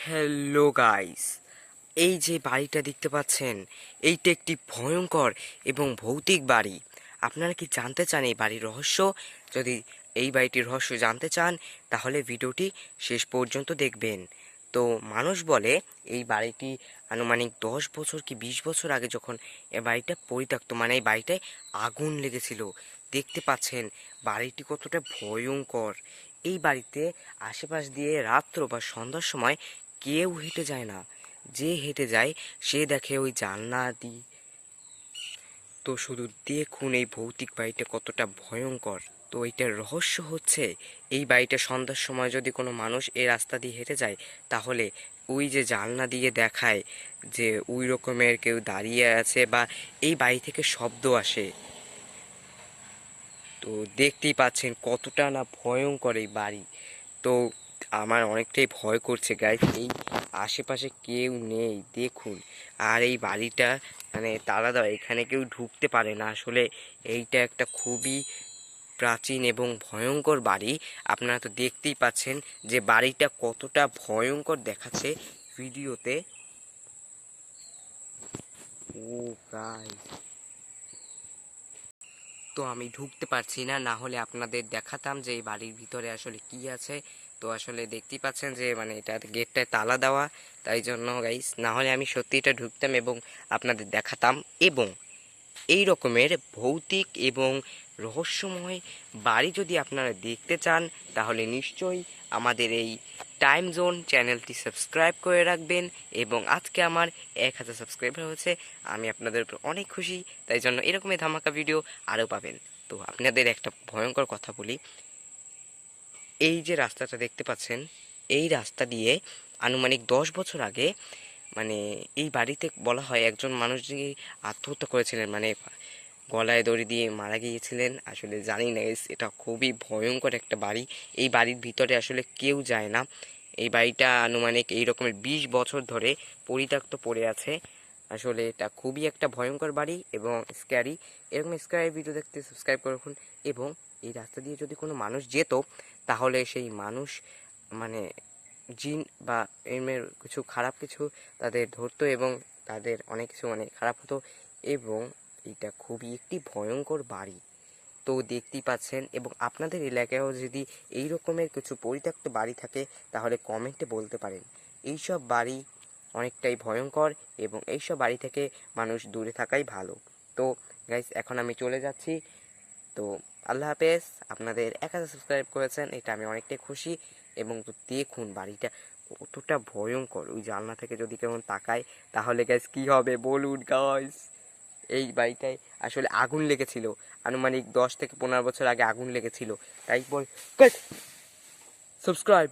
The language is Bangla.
হ্যালো গাইস, এই যে বাড়িটা দেখতে পাচ্ছেন, এইটা একটি ভয়ঙ্কর এবং ভৌতিক বাড়ি। আপনারা কি জানতে চান এই বাড়ির রহস্য? যদি এই বাড়িটির রহস্য জানতে চান তাহলে ভিডিওটি শেষ পর্যন্ত দেখবেন। তো মানুষ বলে এই বাড়িটি আনুমানিক 10 বছর কি 20 বছর আগে যখন এই বাড়িটা পরিত্যক্ত, মানে এই বাড়িটায় আগুন লেগেছিল। দেখতে পাচ্ছেন বাড়িটি কতটা ভয়ঙ্কর। এই বাড়িতে আশেপাশ দিয়ে রাত্র বা সন্ধ্যার সময় কেউ হেঁটে যায় না। যে হেঁটে যায় সে দেখে ওই জানলা দিয়ে। তো শুধু দেখুন এই ভৌতিক বাড়িটা কতটা ভয়ঙ্কর। তো এইটার রহস্য হচ্ছে, এই বাড়িটা সন্ধ্যার সময় যদি কোনো মানুষ এই রাস্তা দিয়ে হেঁটে যায় তাহলে ওই যে জানলা দিয়ে দেখায় যে ওই রকমের কেউ দাঁড়িয়ে আছে বা এই বাড়ি থেকে শব্দ আসে। তো দেখতেই পাচ্ছেন কতটা না ভয়ঙ্কর এই বাড়ি। তো আমার অনেকটাই ভয় করছে গাইস, এই আশেপাশে কেউ নেই দেখুন। আর এই বাড়িটা মানে তালা দেওয়া, এখানে কেউ ঢুকতে পারে না। আসলে এইটা একটা খুবই প্রাচীন এবং ভয়ঙ্কর বাড়ি। আপনারা তো দেখতেই পাচ্ছেন যে বাড়িটা কতটা ভয়ঙ্কর দেখাচ্ছে ভিডিওতে। ও গাইস, তো আমি ঢুকতে পারছি না, না হলে আপনাদের দেখাতাম যে এই বাড়ির ভিতরে আসলে কি আছে। তো আসলে দেখতেই পাচ্ছেন যে মানে এটা গেটটায় তালা দেওয়া, তাই জন্য গাইস, না হলে আমি সত্যি এটা ঢুকতাম এবং আপনাদের দেখাতাম। এবং এই রকমের ভৌতিক এবং রহস্যময় বাড়ি যদি আপনারা দেখতে চান তাহলে নিশ্চয়ই আমাদের এই টাইম জোন চ্যানেলটি সাবস্ক্রাইব করে রাখবেন। এবং আজকে আমার 1000 সাবস্ক্রাইবার হয়েছে, আমি আপনাদের উপর অনেক খুশি। তাই জন্য এরকমই ধামাকা ভিডিও আরও পাবেন। তো আপনাদের একটা ভয়ঙ্কর কথা বলি, এই যে রাস্তাটা দেখতে পাচ্ছেন, এই রাস্তা দিয়ে আনুমানিক 10 বছর আগে মানে এই বাড়িতে বলা হয় একজন মানুষ যে আত্মহত্যা করেছিলেন, মানে গলায় দড়ি দিয়ে মারা গিয়েছিলেন। আসলে জানি না, এটা খুবই ভয়ঙ্কর একটা বাড়ি। এই বাড়ির ভিতরে আসলে কেউ যায় না। এই বাড়িটা আনুমানিক এই রকমের 20 বছর ধরে পরিত্যক্ত পড়ে আছে। আসলে এটা খুবই একটা ভয়ঙ্কর বাড়ি এবং স্ক্যারি। এরকম স্ক্যারি ভিডিও দেখতে সাবস্ক্রাইব করে রাখুন। এবং এই রাস্তা দিয়ে যদি কোনো মানুষ যেত তাহলে সেই মানুষ মানে জিন বা এর কিছু খারাপ কিছু তাদের ধরতো এবং তাদের অনেক কিছু মানে খারাপ হতো। এবং এটা খুবই একটি ভয়ঙ্কর বাড়ি। তো দেখতেই পাচ্ছেন, এবং আপনাদের এলাকায়ও যদি এই রকমের কিছু পরিত্যক্ত বাড়ি থাকে তাহলে কমেন্টে বলতে পারেন। এইসব বাড়ি অনেকটাই ভয়ঙ্কর এবং এইসব বাড়ি থেকে মানুষ দূরে থাকাই ভালো। তো গাইস, এখন আমি চলে যাচ্ছি। তো আল্লাহ হাফেজ। আপনাদের 1000 সাবস্ক্রাইব করেছেন, এটা আমি অনেকটাই খুশি। এবং তো দেখুন বাড়িটা কতটা ভয়ঙ্কর। ওই জানলা থেকে যদি কেমন তাকায় তাহলে গাইস কি হবে বলুন গাইস। এই বাড়িটায় আসলে আগুন লেগেছিল আনুমানিক 10 থেকে 15 বছর আগে আগুন লেগেছিল। তাই বল, সাবস্ক্রাইব।